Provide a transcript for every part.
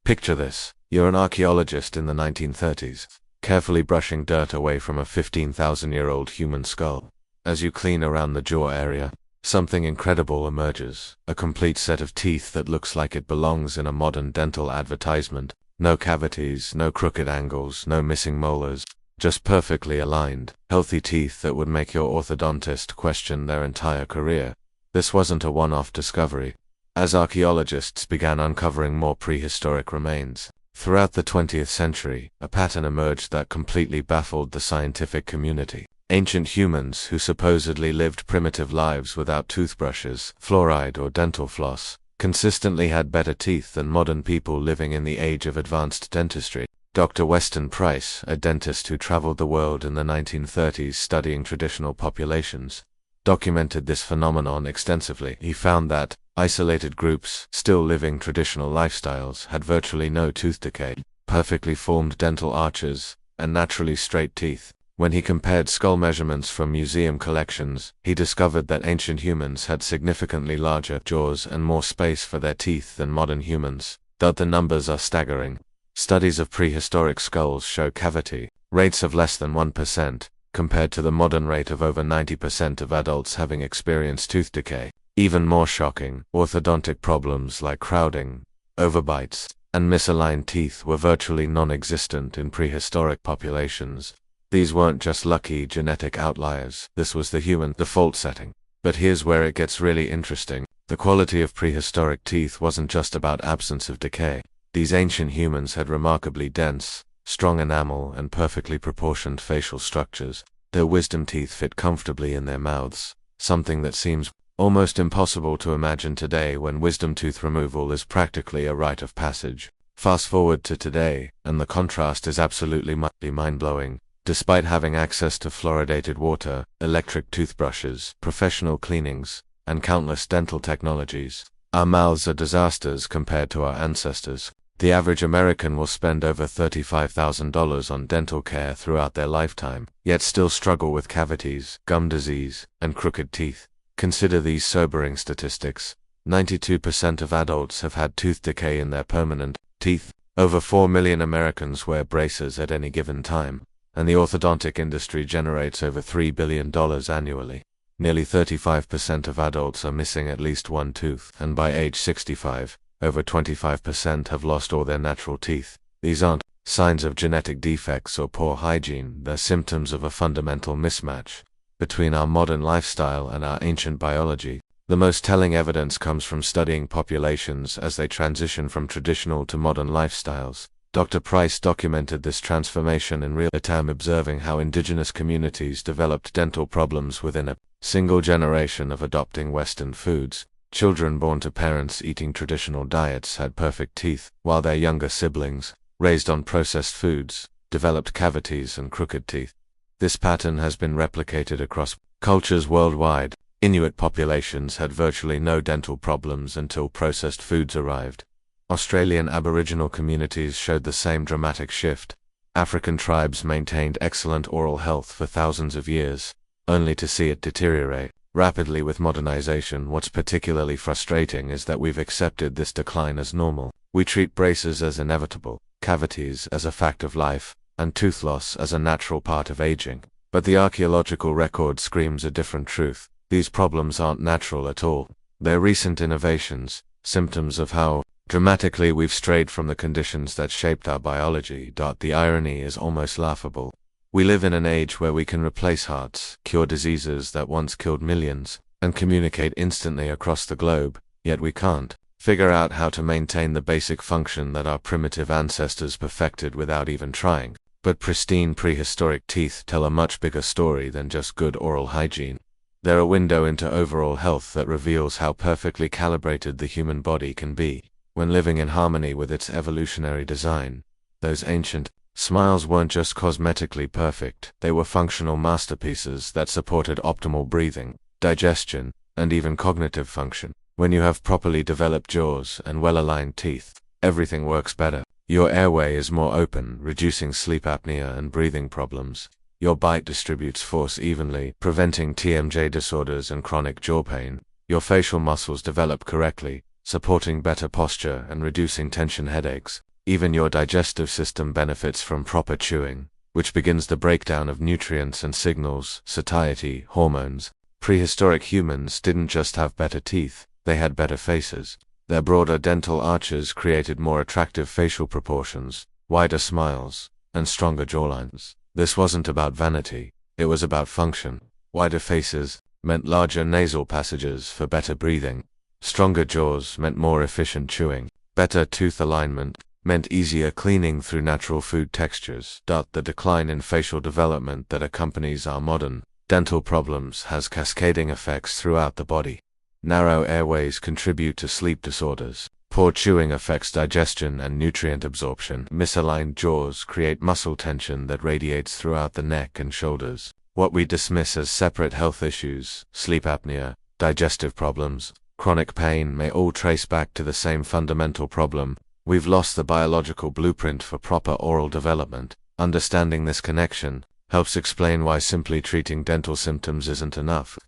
Picture this. You're an archaeologist in the 1930s, carefully brushing dirt away from a 15,000-year-old human skull. As you clean around the jaw area, something incredible emerges, a complete set of teeth that looks like it belongs in a modern dental advertisement. No cavities, no crooked angles, no missing molars, just perfectly aligned, healthy teeth that would make your orthodontist question their entire career. This wasn't a one-off discovery. As archaeologists began uncovering more prehistoric remains, throughout the 20th century, a pattern emerged that completely baffled the scientific community. Ancient humans who supposedly lived primitive lives without toothbrushes, fluoride, or dental floss, consistently had better teeth than modern people living in the age of advanced dentistry. Dr. Weston Price, a dentist who traveled the world in the 1930s studying traditional populations, documented this phenomenon extensively. He found that isolated groups still living traditional lifestyles had virtually no tooth decay, perfectly formed dental arches, and naturally straight teeth. When he compared skull measurements from museum collections, he discovered that ancient humans had significantly larger jaws and more space for their teeth than modern humans. The numbers are staggering. Studies of prehistoric skulls show cavity rates of less than 1%, compared to the modern rate of over 90% of adults having experienced tooth decay. Even more shocking, orthodontic problems like crowding, overbites, and misaligned teeth were virtually non-existent in prehistoric populations. These weren't just lucky genetic outliers, this was the human default setting. But here's where it gets really interesting. The quality of prehistoric teeth wasn't just about absence of decay. These ancient humans had remarkably dense, strong enamel and perfectly proportioned facial structures. Their wisdom teeth fit comfortably in their mouths, something that seems almost impossible to imagine today when wisdom tooth removal is practically a rite of passage. Fast forward to today, and the contrast is absolutely mind-blowing. Despite having access to fluoridated water, electric toothbrushes, professional cleanings, and countless dental technologies, our mouths are disasters compared to our ancestors. The average American will spend over $35,000 on dental care throughout their lifetime, yet still struggle with cavities, gum disease, and crooked teeth. Consider these sobering statistics. 92% of adults have had tooth decay in their permanent teeth. Over 4 million Americans wear braces at any given time, and the orthodontic industry generates over $3 billion annually. Nearly 35% of adults are missing at least one tooth, and by age 65, over 25% have lost all their natural teeth. These aren't signs of genetic defects or poor hygiene, they're symptoms of a fundamental mismatch between our modern lifestyle and our ancient biology. The most telling evidence comes from studying populations as they transition from traditional to modern lifestyles. Dr. Price documented this transformation in real time, observing how indigenous communities developed dental problems within a single generation of adopting Western foods. Children born to parents eating traditional diets had perfect teeth, while their younger siblings, raised on processed foods, developed cavities and crooked teeth. This pattern has been replicated across cultures worldwide. Inuit populations had virtually no dental problems until processed foods arrived. Australian Aboriginal communities showed the same dramatic shift. African tribes maintained excellent oral health for thousands of years, only to see it deteriorate rapidly with modernization. What's particularly frustrating is that we've accepted this decline as normal. We treat braces as inevitable, cavities as a fact of life, and tooth loss as a natural part of aging. But the archaeological record screams a different truth. These problems aren't natural at all. They're recent innovations, symptoms of how dramatically we've strayed from the conditions that shaped our biology. The irony is almost laughable. We live in an age where we can replace hearts, cure diseases that once killed millions, and communicate instantly across the globe, yet we can't figure out how to maintain the basic function that our primitive ancestors perfected without even trying. But pristine prehistoric teeth tell a much bigger story than just good oral hygiene. They're a window into overall health that reveals how perfectly calibrated the human body can be when living in harmony with its evolutionary design. Those ancient smiles weren't just cosmetically perfect, they were functional masterpieces that supported optimal breathing, digestion, and even cognitive function. When you have properly developed jaws and well-aligned teeth, everything works better. Your airway is more open, reducing sleep apnea and breathing problems. Your bite distributes force evenly, preventing TMJ disorders and chronic jaw pain. Your facial muscles develop correctly, supporting better posture and reducing tension headaches. Even your digestive system benefits from proper chewing, which begins the breakdown of nutrients and signals, satiety, hormones. Prehistoric humans didn't just have better teeth, they had better faces. Their broader dental arches created more attractive facial proportions, wider smiles, and stronger jawlines. This wasn't about vanity, it was about function. Wider faces meant larger nasal passages for better breathing. Stronger jaws meant more efficient chewing. Better tooth alignment meant easier cleaning through natural food textures. The decline in facial development that accompanies our modern dental problems has cascading effects throughout the body. Narrow airways contribute to sleep disorders. Poor chewing affects digestion and nutrient absorption. Misaligned jaws create muscle tension that radiates throughout the neck and shoulders. What we dismiss as separate health issues, sleep apnea, digestive problems, chronic pain, may all trace back to the same fundamental problem. We've lost the biological blueprint for proper oral development. Understanding this connection helps explain why simply treating dental symptoms isn't enough.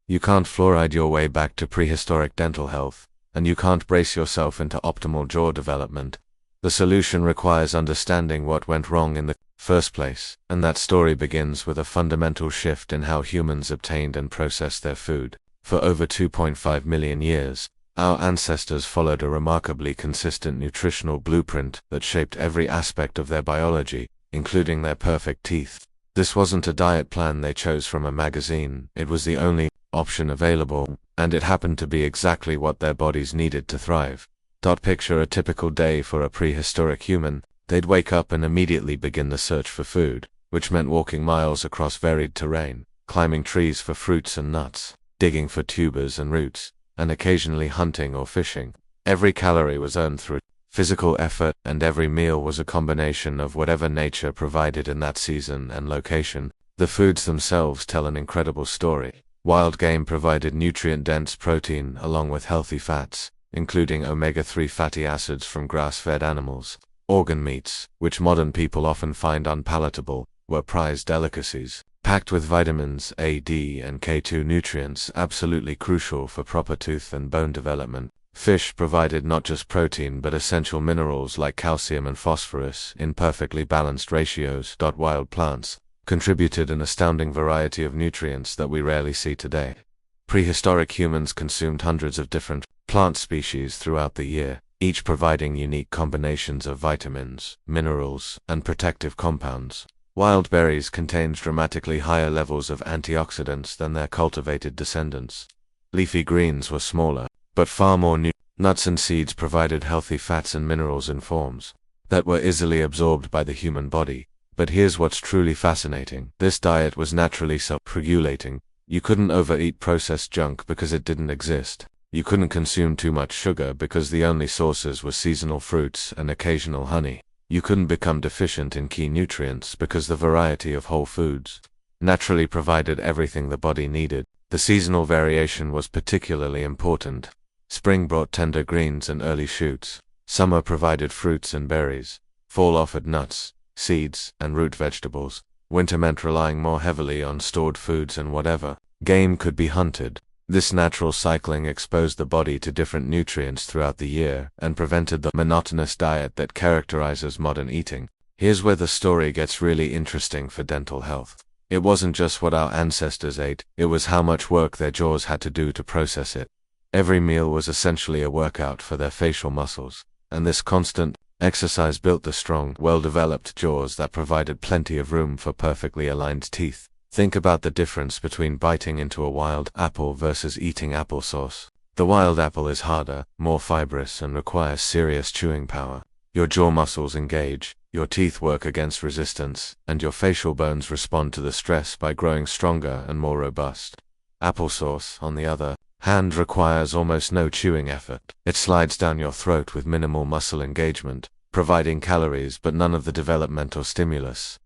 You can't fluoride your way back to prehistoric dental health, and you can't brace yourself into optimal jaw development. The solution requires understanding what went wrong in the first place, and that story begins with a fundamental shift in how humans obtained and processed their food. For over 2.5 million years, our ancestors followed a remarkably consistent nutritional blueprint that shaped every aspect of their biology, including their perfect teeth. This wasn't a diet plan they chose from a magazine, it was the only option available, and it happened to be exactly what their bodies needed to thrive. Picture a typical day for a prehistoric human. They'd wake up and immediately begin the search for food, which meant walking miles across varied terrain, climbing trees for fruits and nuts, digging for tubers and roots, and occasionally hunting or fishing. Every calorie was earned through physical effort, and every meal was a combination of whatever nature provided in that season and location. The foods themselves tell an incredible story. Wild game provided nutrient-dense protein along with healthy fats, including omega-3 fatty acids from grass-fed animals. Organ meats, which modern people often find unpalatable, were prized delicacies, packed with vitamins A, D, and K2 nutrients absolutely crucial for proper tooth and bone development. Fish provided not just protein but essential minerals like calcium and phosphorus in perfectly balanced ratios. Wild plants contributed an astounding variety of nutrients that we rarely see today. Prehistoric humans consumed hundreds of different plant species throughout the year, each providing unique combinations of vitamins, minerals, and protective compounds. Wild berries contained dramatically higher levels of antioxidants than their cultivated descendants. Leafy greens were smaller, but far more nuts and seeds provided healthy fats and minerals in forms that were easily absorbed by the human body. But here's what's truly fascinating. This diet was naturally self-regulating. You couldn't overeat processed junk because it didn't exist. You couldn't consume too much sugar because the only sources were seasonal fruits and occasional honey. You couldn't become deficient in key nutrients because the variety of whole foods naturally provided everything the body needed. The seasonal variation was particularly important. Spring brought tender greens and early shoots. Summer provided fruits and berries. Fall offered nuts, seeds, and root vegetables. Winter meant relying more heavily on stored foods and whatever game could be hunted. This natural cycling exposed the body to different nutrients throughout the year and prevented the monotonous diet that characterizes modern eating. Here's where the story gets really interesting for dental health. It wasn't just what our ancestors ate, it was how much work their jaws had to do to process it. Every meal was essentially a workout for their facial muscles, and this constant exercise built the strong, well-developed jaws that provided plenty of room for perfectly aligned teeth. Think about the difference between biting into a wild apple versus eating applesauce. The wild apple is harder, more fibrous, and requires serious chewing power. Your jaw muscles engage, your teeth work against resistance, and your facial bones respond to the stress by growing stronger and more robust. Applesauce, on the other hand, requires almost no chewing effort. It slides down your throat with minimal muscle engagement, providing calories but none of the developmental stimulus.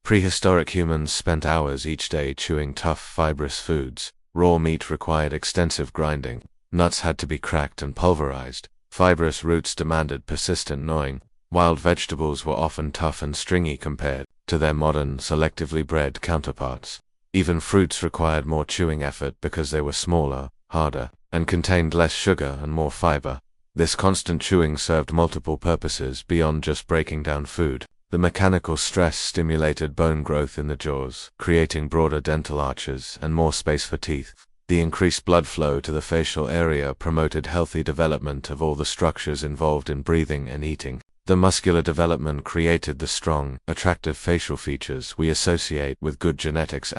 Prehistoric humans spent hours each day chewing tough, fibrous foods. Raw meat required extensive grinding. Nuts had to be cracked and pulverized. Fibrous roots demanded persistent gnawing. Wild vegetables were often tough and stringy compared to their modern, selectively bred counterparts. Even fruits required more chewing effort because they were smaller, harder, and contained less sugar and more fiber. This constant chewing served multiple purposes beyond just breaking down food. The mechanical stress stimulated bone growth in the jaws, creating broader dental arches and more space for teeth. The increased blood flow to the facial area promoted healthy development of all the structures involved in breathing and eating. The muscular development created the strong, attractive facial features we associate with good genetics.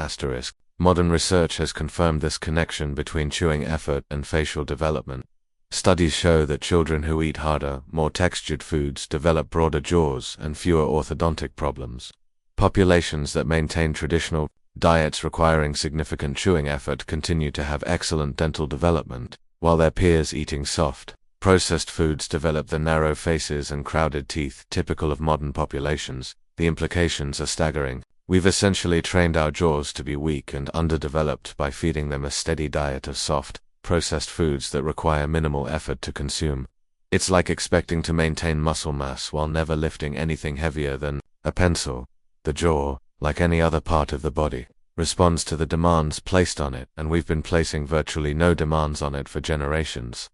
Modern research has confirmed this connection between chewing effort and facial development. Studies show that children who eat harder, more textured foods develop broader jaws and fewer orthodontic problems. Populations that maintain traditional diets requiring significant chewing effort continue to have excellent dental development, while their peers eating soft, processed foods develop the narrow faces and crowded teeth typical of modern populations. The implications are staggering. We've essentially trained our jaws to be weak and underdeveloped by feeding them a steady diet of soft, processed foods that require minimal effort to consume. It's like expecting to maintain muscle mass while never lifting anything heavier than a pencil. The jaw, like any other part of the body, responds to the demands placed on it, and we've been placing virtually no demands on it for generations.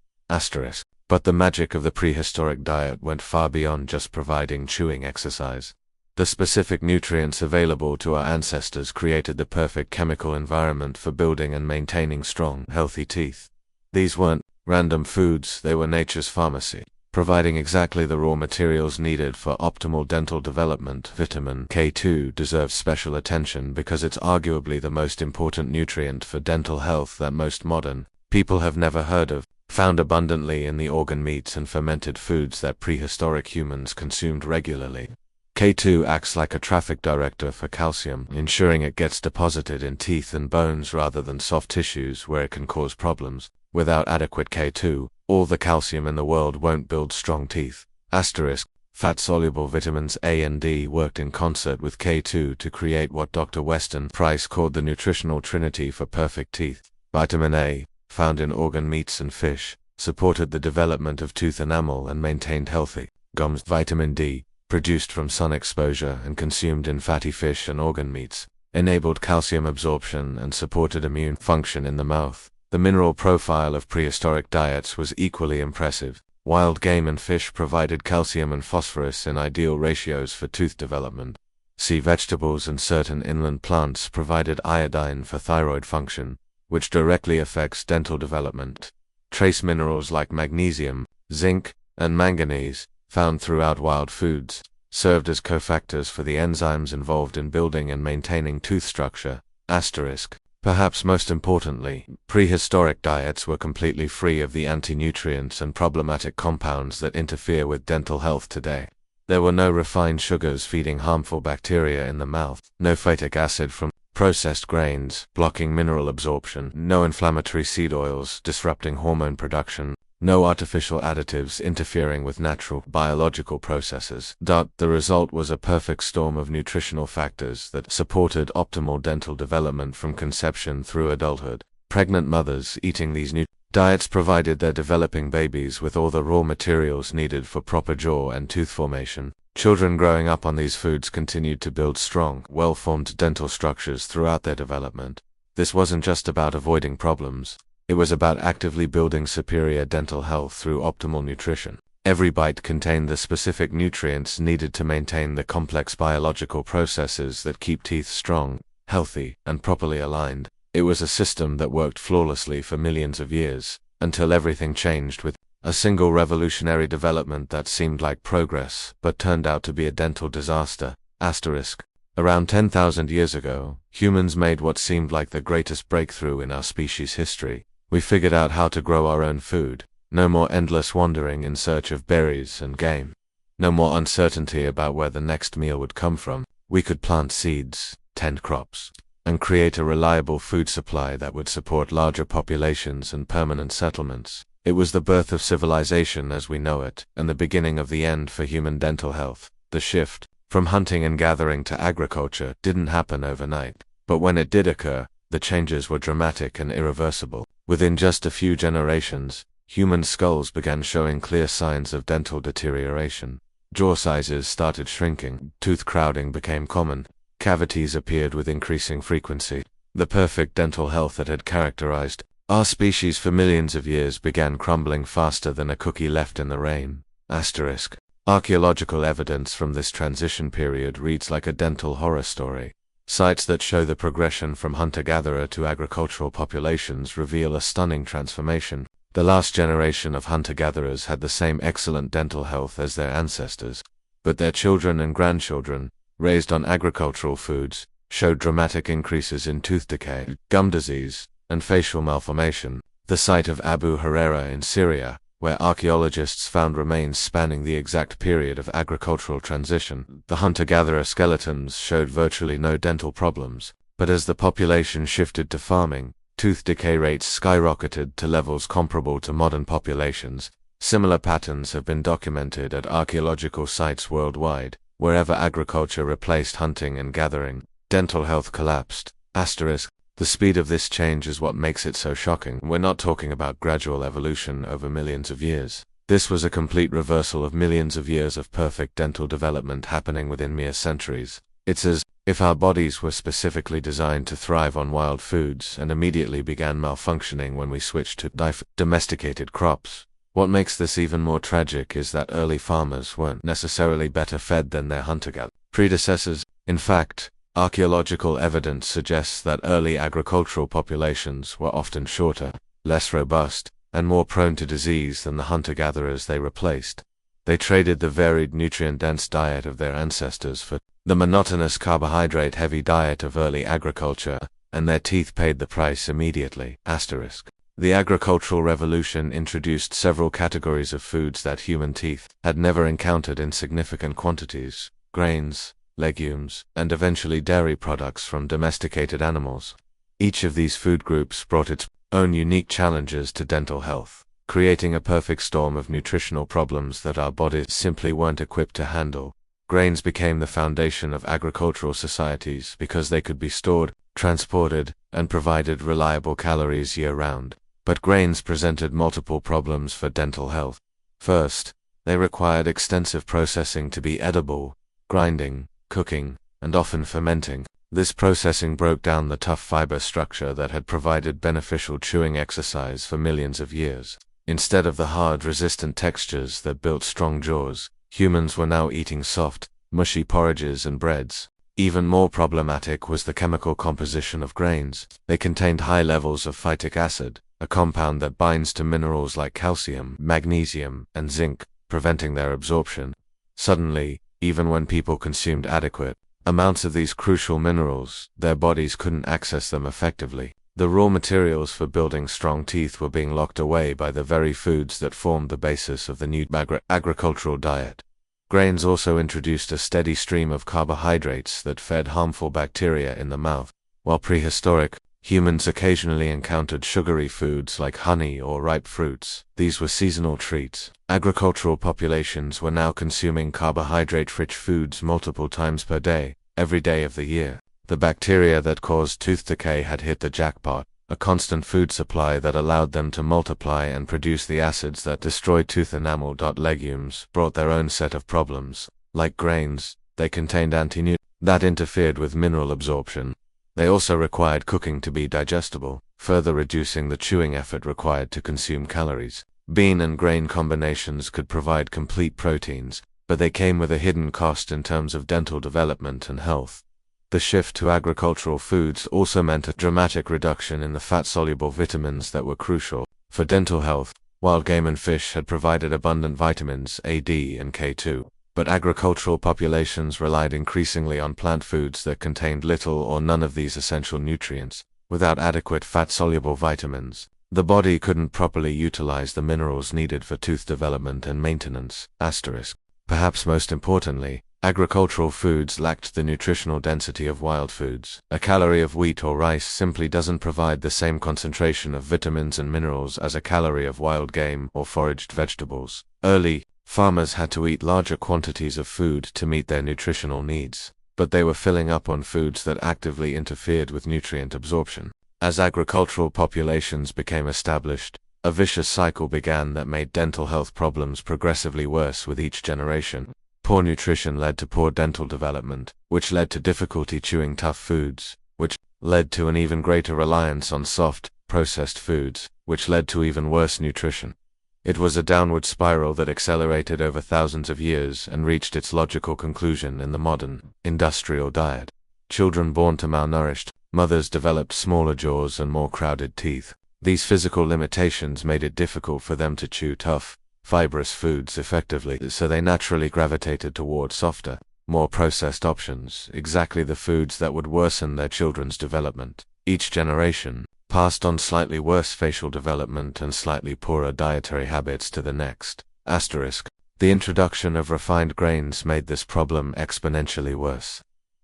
But the magic of the prehistoric diet went far beyond just providing chewing exercise. The specific nutrients available to our ancestors created the perfect chemical environment for building and maintaining strong, healthy teeth. These weren't random foods, they were nature's pharmacy, providing exactly the raw materials needed for optimal dental development. Vitamin K2 deserves special attention because it's arguably the most important nutrient for dental health that most modern people have never heard of. Found abundantly in the organ meats and fermented foods that prehistoric humans consumed regularly. K2 acts like a traffic director for calcium, ensuring it gets deposited in teeth and bones rather than soft tissues where it can cause problems. Without adequate K2, all the calcium in the world won't build strong teeth. Fat-soluble vitamins A and D worked in concert with K2 to create what Dr. Weston Price called the nutritional trinity for perfect teeth. Vitamin A, found in organ meats and fish, supported the development of tooth enamel and maintained healthy gums. Vitamin D, produced from sun exposure and consumed in fatty fish and organ meats, enabled calcium absorption and supported immune function in the mouth. The mineral profile of prehistoric diets was equally impressive. Wild game and fish provided calcium and phosphorus in ideal ratios for tooth development. Sea vegetables and certain inland plants provided iodine for thyroid function, which directly affects dental development. Trace minerals like magnesium, zinc, and manganese, found throughout wild foods, served as cofactors for the enzymes involved in building and maintaining tooth structure. Perhaps most importantly, prehistoric diets were completely free of the anti-nutrients and problematic compounds that interfere with dental health today. There were no refined sugars feeding harmful bacteria in the mouth, no phytic acid from processed grains blocking mineral absorption, no inflammatory seed oils disrupting hormone production, no artificial additives interfering with natural biological processes. The result was a perfect storm of nutritional factors that supported optimal dental development from conception through adulthood. Pregnant mothers eating these new diets provided their developing babies with all the raw materials needed for proper jaw and tooth formation. Children growing up on these foods continued to build strong, well-formed dental structures throughout their development. This wasn't just about avoiding problems. It was about actively building superior dental health through optimal nutrition. Every bite contained the specific nutrients needed to maintain the complex biological processes that keep teeth strong, healthy, and properly aligned. It was a system that worked flawlessly for millions of years, until everything changed with a single revolutionary development that seemed like progress, but turned out to be a dental disaster. Around 10,000 years ago, humans made what seemed like the greatest breakthrough in our species' history. We figured out how to grow our own food. No more endless wandering in search of berries and game. No more uncertainty about where the next meal would come from. We could plant seeds, tend crops, and create a reliable food supply that would support larger populations and permanent settlements. It was the birth of civilization as we know it, and the beginning of the end for human dental health. The shift from hunting and gathering to agriculture didn't happen overnight, but when it did occur, the changes were dramatic and irreversible. Within just a few generations, human skulls began showing clear signs of dental deterioration. Jaw sizes started shrinking, tooth crowding became common, cavities appeared with increasing frequency. The perfect dental health that had characterized Our species for millions of years began crumbling faster than a cookie left in the rain. Asterisk. Archaeological evidence from this transition period reads like a dental horror story. Sites that show the progression from hunter-gatherer to agricultural populations reveal a stunning transformation. The last generation of hunter-gatherers had the same excellent dental health as their ancestors, but their children and grandchildren, raised on agricultural foods, showed dramatic increases in tooth decay, gum disease, and facial malformation. The site of Abu Huraira in Syria, where archaeologists found remains spanning the exact period of agricultural transition, the hunter-gatherer skeletons showed virtually no dental problems, but as the population shifted to farming, tooth decay rates skyrocketed to levels comparable to modern populations. Similar patterns have been documented at archaeological sites worldwide. Wherever agriculture replaced hunting and gathering, dental health collapsed. Asterisk. The speed of this change is what makes it so shocking. We're not talking about gradual evolution over millions of years. This was a complete reversal of millions of years of perfect dental development happening within mere centuries. It's as if our bodies were specifically designed to thrive on wild foods and immediately began malfunctioning when we switched to domesticated crops. What makes this even more tragic is that early farmers weren't necessarily better fed than their hunter-gatherer predecessors. In fact, archaeological evidence suggests that early agricultural populations were often shorter, less robust, and more prone to disease than the hunter-gatherers they replaced. They traded the varied nutrient-dense diet of their ancestors for the monotonous carbohydrate-heavy diet of early agriculture, and their teeth paid the price immediately. Asterisk. The agricultural revolution introduced several categories of foods that human teeth had never encountered in significant quantities: grains, legumes, and eventually dairy products from domesticated animals. Each of these food groups brought its own unique challenges to dental health, creating a perfect storm of nutritional problems that our bodies simply weren't equipped to handle. Grains became the foundation of agricultural societies because they could be stored, transported, and provided reliable calories year-round. But grains presented multiple problems for dental health. First, they required extensive processing to be edible: grinding, cooking, and often fermenting. This processing broke down the tough fiber structure that had provided beneficial chewing exercise for millions of years. Instead of the hard, resistant textures that built strong jaws, humans were now eating soft, mushy porridges and breads. Even more problematic was the chemical composition of grains. They contained high levels of phytic acid, a compound that binds to minerals like calcium, magnesium, and zinc, preventing their absorption. Suddenly, even when people consumed adequate amounts of these crucial minerals, their bodies couldn't access them effectively. The raw materials for building strong teeth were being locked away by the very foods that formed the basis of the new agricultural diet. Grains also introduced a steady stream of carbohydrates that fed harmful bacteria in the mouth. While prehistoric, humans occasionally encountered sugary foods like honey or ripe fruits. These were seasonal treats. Agricultural populations were now consuming carbohydrate-rich foods multiple times per day, every day of the year. The bacteria that caused tooth decay had hit the jackpot. A constant food supply that allowed them to multiply and produce the acids that destroy tooth enamel. Legumes brought their own set of problems. Like grains, they contained antinutrients that interfered with mineral absorption. They also required cooking to be digestible, further reducing the chewing effort required to consume calories. Bean and grain combinations could provide complete proteins, but they came with a hidden cost in terms of dental development and health. The shift to agricultural foods also meant a dramatic reduction in the fat-soluble vitamins that were crucial for dental health. Wild game and fish had provided abundant vitamins A, D, and K2, but agricultural populations relied increasingly on plant foods that contained little or none of these essential nutrients. Without adequate fat-soluble vitamins, the body couldn't properly utilize the minerals needed for tooth development and maintenance. Asterisk. Perhaps most importantly, agricultural foods lacked the nutritional density of wild foods. A calorie of wheat or rice simply doesn't provide the same concentration of vitamins and minerals as a calorie of wild game or foraged vegetables. Early, farmers had to eat larger quantities of food to meet their nutritional needs, but they were filling up on foods that actively interfered with nutrient absorption. As agricultural populations became established, a vicious cycle began that made dental health problems progressively worse with each generation. Poor nutrition led to poor dental development, which led to difficulty chewing tough foods, which led to an even greater reliance on soft, processed foods, which led to even worse nutrition. It was a downward spiral that accelerated over thousands of years and reached its logical conclusion in the modern, industrial diet. Children born to malnourished mothers developed smaller jaws and more crowded teeth. These physical limitations made it difficult for them to chew tough, fibrous foods effectively, so they naturally gravitated toward softer, more processed options, exactly the foods that would worsen their children's development. Each generation passed on slightly worse facial development and slightly poorer dietary habits to the next. The introduction of refined grains made this problem exponentially worse.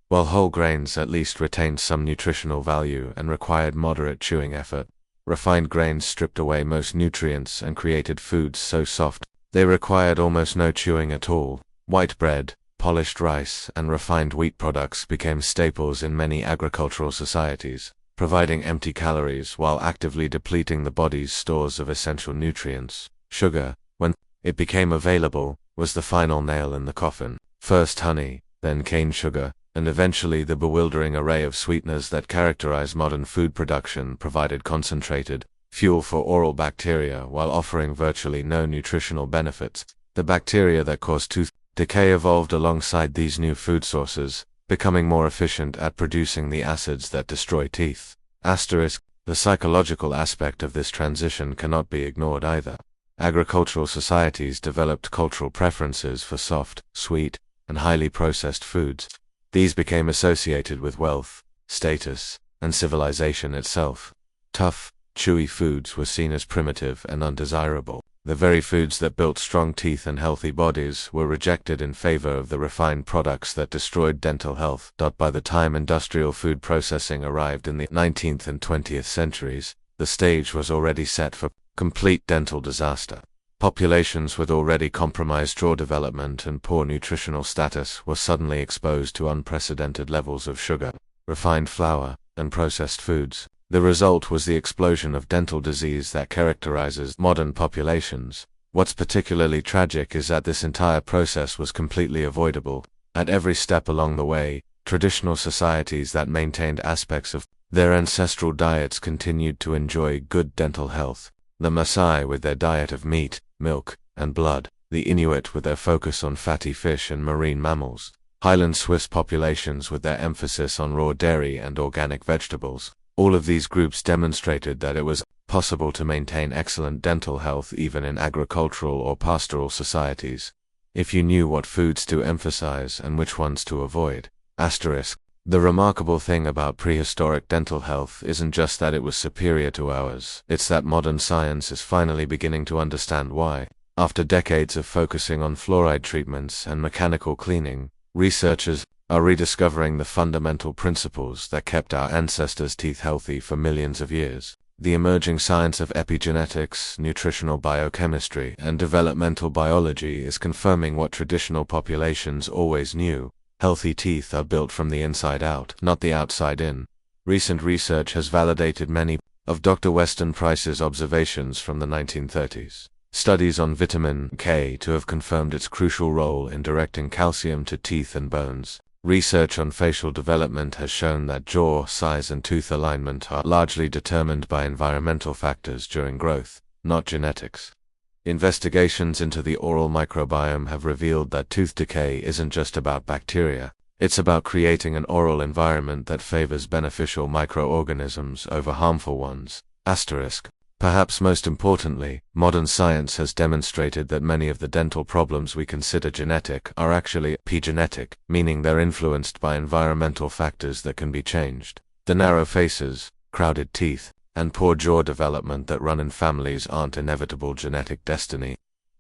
While whole grains at least retained some nutritional value and required moderate chewing effort, refined grains stripped away most nutrients and created foods so soft they required almost no chewing at all. White bread, polished rice, and refined wheat products became staples in many agricultural societies, providing empty calories while actively depleting the body's stores of essential nutrients. Sugar, when it became available, was the final nail in the coffin. First honey, then cane sugar, and eventually the bewildering array of sweeteners that characterize modern food production provided concentrated fuel for oral bacteria while offering virtually no nutritional benefits. The bacteria that cause tooth decay evolved alongside these new food sources, becoming more efficient at producing the acids that destroy teeth. The psychological aspect of this transition cannot be ignored either. Agricultural societies developed cultural preferences for soft, sweet, and highly processed foods. These became associated with wealth, status, and civilization itself. Tough, chewy foods were seen as primitive and undesirable. The very foods that built strong teeth and healthy bodies were rejected in favor of the refined products that destroyed dental health. By the time industrial food processing arrived in the 19th and 20th centuries, the stage was already set for complete dental disaster. Populations with already compromised jaw development and poor nutritional status were suddenly exposed to unprecedented levels of sugar, refined flour, and processed foods. The result was the explosion of dental disease that characterizes modern populations. What's particularly tragic is that this entire process was completely avoidable. At every step along the way, traditional societies that maintained aspects of their ancestral diets continued to enjoy good dental health. The Maasai with their diet of meat, milk, and blood, the Inuit with their focus on fatty fish and marine mammals, Highland Swiss populations with their emphasis on raw dairy and organic vegetables. All of these groups demonstrated that it was possible to maintain excellent dental health even in agricultural or pastoral societies, if you knew what foods to emphasize and which ones to avoid. The remarkable thing about prehistoric dental health isn't just that it was superior to ours, it's that modern science is finally beginning to understand why. After decades of focusing on fluoride treatments and mechanical cleaning, researchers are rediscovering the fundamental principles that kept our ancestors' teeth healthy for millions of years. The emerging science of epigenetics, nutritional biochemistry, and developmental biology is confirming what traditional populations always knew. Healthy teeth are built from the inside out, not the outside in. Recent research has validated many of Dr. Weston Price's observations from the 1930s. Studies on vitamin K to have confirmed its crucial role in directing calcium to teeth and bones. Research on facial development has shown that jaw size and tooth alignment are largely determined by environmental factors during growth, not genetics. Investigations into the oral microbiome have revealed that tooth decay isn't just about bacteria, it's about creating an oral environment that favors beneficial microorganisms over harmful ones. Perhaps most importantly, modern science has demonstrated that many of the dental problems we consider genetic are actually epigenetic, meaning they're influenced by environmental factors that can be changed. The narrow faces, crowded teeth, and poor jaw development that run in families aren't inevitable genetic destiny.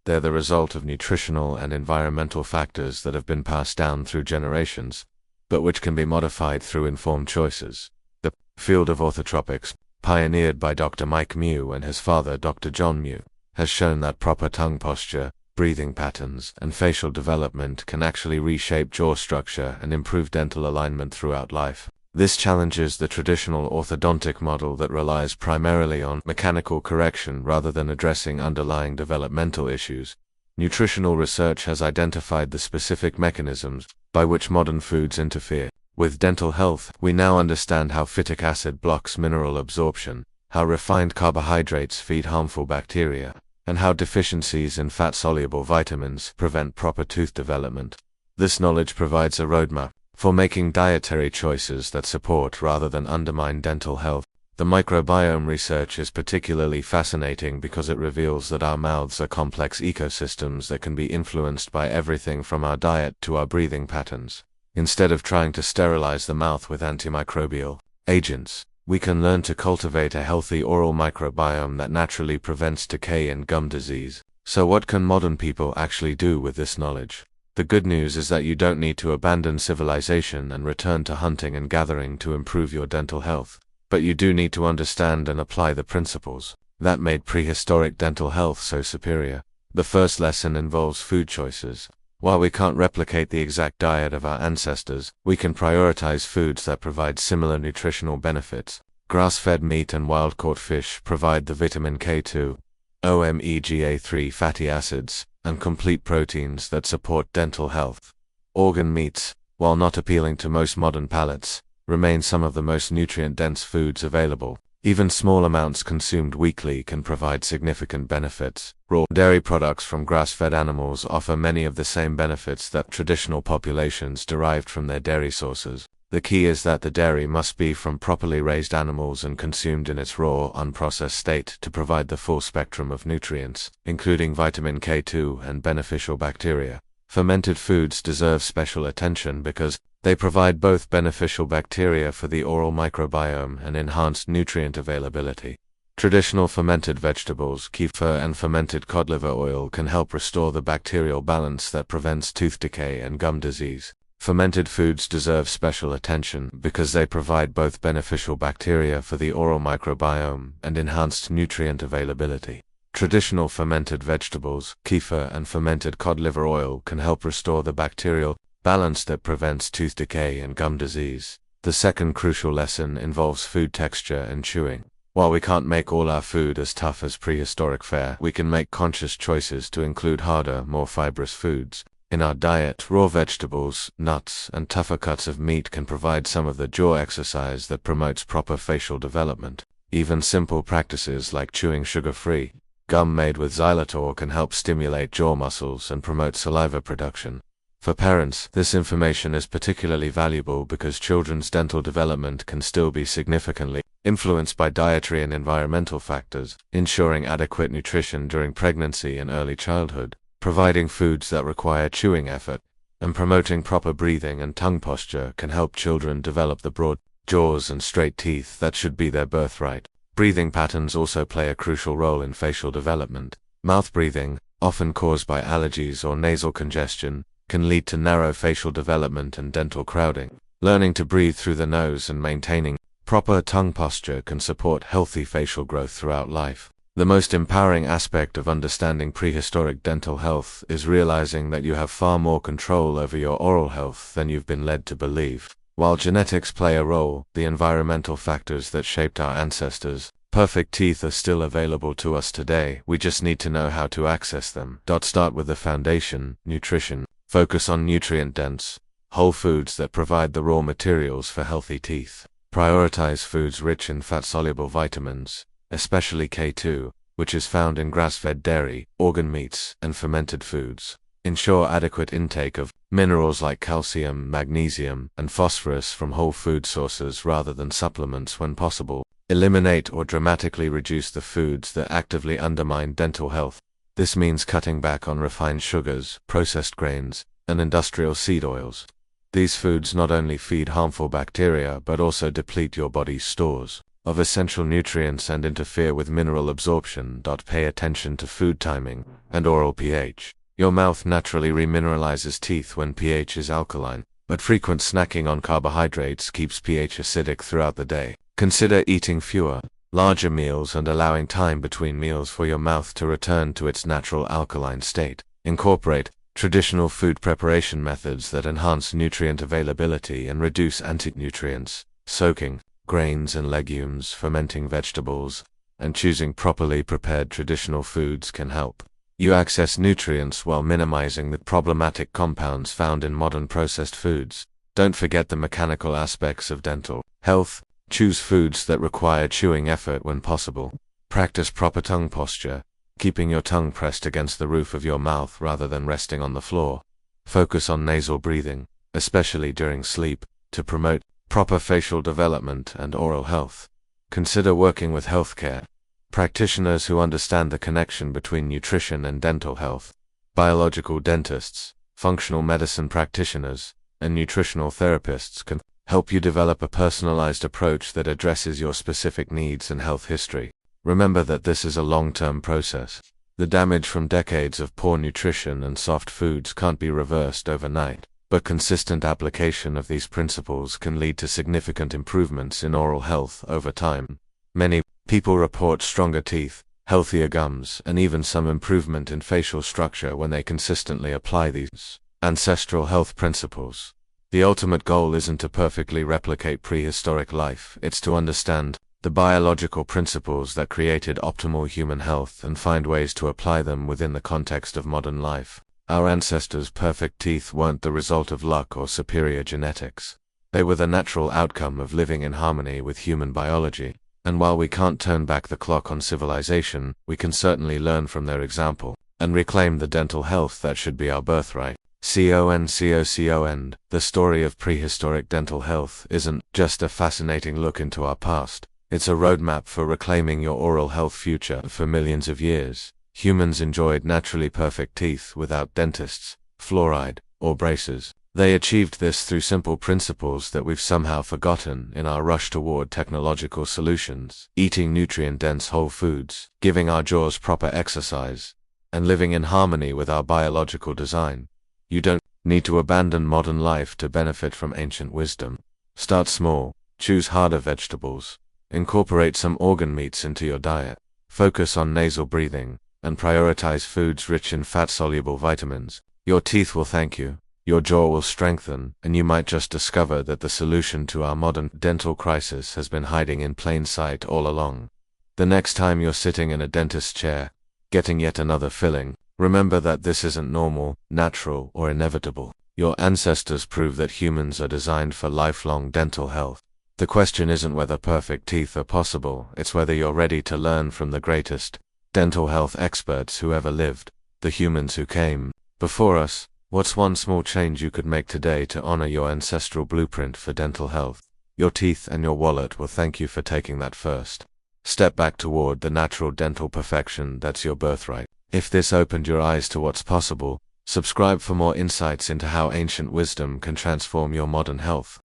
They're the result of nutritional and environmental factors that have been passed down through generations, but which can be modified through informed choices. The field of orthotropics, pioneered by Dr. Mike Mew and his father Dr. John Mew, has shown that proper tongue posture, breathing patterns, and facial development can actually reshape jaw structure and improve dental alignment throughout life. This challenges the traditional orthodontic model that relies primarily on mechanical correction rather than addressing underlying developmental issues. Nutritional research has identified the specific mechanisms by which modern foods interfere with dental health. We now understand how phytic acid blocks mineral absorption, how refined carbohydrates feed harmful bacteria, and how deficiencies in fat-soluble vitamins prevent proper tooth development. This knowledge provides a roadmap for making dietary choices that support rather than undermine dental health. The microbiome research is particularly fascinating because it reveals that our mouths are complex ecosystems that can be influenced by everything from our diet to our breathing patterns. Instead of trying to sterilize the mouth with antimicrobial agents, we can learn to cultivate a healthy oral microbiome that naturally prevents decay and gum disease. So what can modern people actually do with this knowledge? The good news is that you don't need to abandon civilization and return to hunting and gathering to improve your dental health. But you do need to understand and apply the principles that made prehistoric dental health so superior. The first lesson involves food choices. While we can't replicate the exact diet of our ancestors, we can prioritize foods that provide similar nutritional benefits. Grass-fed meat and wild-caught fish provide the vitamin K2, omega-3 fatty acids, and complete proteins that support dental health. Organ meats, while not appealing to most modern palates, remain some of the most nutrient-dense foods available. Even small amounts consumed weekly can provide significant benefits. Raw dairy products from grass-fed animals offer many of the same benefits that traditional populations derived from their dairy sources. The key is that the dairy must be from properly raised animals and consumed in its raw, unprocessed state to provide the full spectrum of nutrients, including vitamin K2 and beneficial bacteria. Fermented foods deserve special attention because they provide both beneficial bacteria for the oral microbiome and enhanced nutrient availability. Traditional fermented vegetables, kefir and fermented cod liver oil can help restore the bacterial balance that prevents tooth decay and gum disease. Fermented foods deserve special attention because they provide both beneficial bacteria for the oral microbiome and enhanced nutrient availability. Traditional fermented vegetables, kefir and fermented cod liver oil can help restore the bacterial balance that prevents tooth decay and gum disease. The second crucial lesson involves food texture and chewing. While we can't make all our food as tough as prehistoric fare, we can make conscious choices to include harder, more fibrous foods. In our diet, raw vegetables, nuts, and tougher cuts of meat can provide some of the jaw exercise that promotes proper facial development. Even simple practices like chewing sugar-free gum made with xylitol can help stimulate jaw muscles and promote saliva production. For parents, this information is particularly valuable because children's dental development can still be significantly influenced by dietary and environmental factors. Ensuring adequate nutrition during pregnancy and early childhood, providing foods that require chewing effort, and promoting proper breathing and tongue posture can help children develop the broad jaws and straight teeth that should be their birthright. Breathing patterns also play a crucial role in facial development. Mouth breathing, often caused by allergies or nasal congestion, can lead to narrow facial development and dental crowding. Learning to breathe through the nose and maintaining proper tongue posture can support healthy facial growth throughout life. The most empowering aspect of understanding prehistoric dental health is realizing that you have far more control over your oral health than you've been led to believe. While genetics play a role, the environmental factors that shaped our ancestors, perfect teeth are still available to us today. We just need to know how to access them. Start with the foundation, nutrition. Focus on nutrient-dense, whole foods that provide the raw materials for healthy teeth. Prioritize foods rich in fat-soluble vitamins, especially K2, which is found in grass-fed dairy, organ meats, and fermented foods. Ensure adequate intake of minerals like calcium, magnesium, and phosphorus from whole food sources rather than supplements when possible. Eliminate or dramatically reduce the foods that actively undermine dental health. This means cutting back on refined sugars, processed grains, and industrial seed oils. These foods not only feed harmful bacteria but also deplete your body's stores of essential nutrients and interfere with mineral absorption. Pay attention to food timing and oral pH. Your mouth naturally remineralizes teeth when pH is alkaline, but frequent snacking on carbohydrates keeps pH acidic throughout the day. Consider eating fewer, larger meals and allowing time between meals for your mouth to return to its natural alkaline state. Incorporate traditional food preparation methods that enhance nutrient availability and reduce anti-nutrients. Soaking grains and legumes, fermenting vegetables, and choosing properly prepared traditional foods can help you access nutrients while minimizing the problematic compounds found in modern processed foods. Don't forget the mechanical aspects of dental health. Choose foods that require chewing effort when possible. Practice proper tongue posture, keeping your tongue pressed against the roof of your mouth rather than resting on the floor. Focus on nasal breathing, especially during sleep, to promote proper facial development and oral health. Consider working with healthcare practitioners who understand the connection between nutrition and dental health. Biological dentists, functional medicine practitioners, and nutritional therapists can help you develop a personalized approach that addresses your specific needs and health history. Remember that this is a long-term process. The damage from decades of poor nutrition and soft foods can't be reversed overnight, but consistent application of these principles can lead to significant improvements in oral health over time. Many people report stronger teeth, healthier gums, and even some improvement in facial structure when they consistently apply these ancestral health principles. The ultimate goal isn't to perfectly replicate prehistoric life, it's to understand the biological principles that created optimal human health and find ways to apply them within the context of modern life. Our ancestors' perfect teeth weren't the result of luck or superior genetics. They were the natural outcome of living in harmony with human biology. And while we can't turn back the clock on civilization, we can certainly learn from their example and reclaim the dental health that should be our birthright. The story of prehistoric dental health isn't just a fascinating look into our past. It's a roadmap for reclaiming your oral health future. For millions of years, humans enjoyed naturally perfect teeth without dentists, fluoride, or braces. They achieved this through simple principles that we've somehow forgotten in our rush toward technological solutions. Eating nutrient-dense whole foods, giving our jaws proper exercise, and living in harmony with our biological design. You don't need to abandon modern life to benefit from ancient wisdom. Start small, choose harder vegetables, incorporate some organ meats into your diet, focus on nasal breathing, and prioritize foods rich in fat-soluble vitamins. Your teeth will thank you. Your jaw will strengthen, and you might just discover that the solution to our modern dental crisis has been hiding in plain sight all along. The next time you're sitting in a dentist's chair, getting yet another filling, remember that this isn't normal, natural, or inevitable. Your ancestors prove that humans are designed for lifelong dental health. The question isn't whether perfect teeth are possible, it's whether you're ready to learn from the greatest dental health experts who ever lived, the humans who came before us. What's one small change you could make today to honor your ancestral blueprint for dental health? Your teeth and your wallet will thank you for taking that first step back toward the natural dental perfection that's your birthright. If this opened your eyes to what's possible, subscribe for more insights into how ancient wisdom can transform your modern health.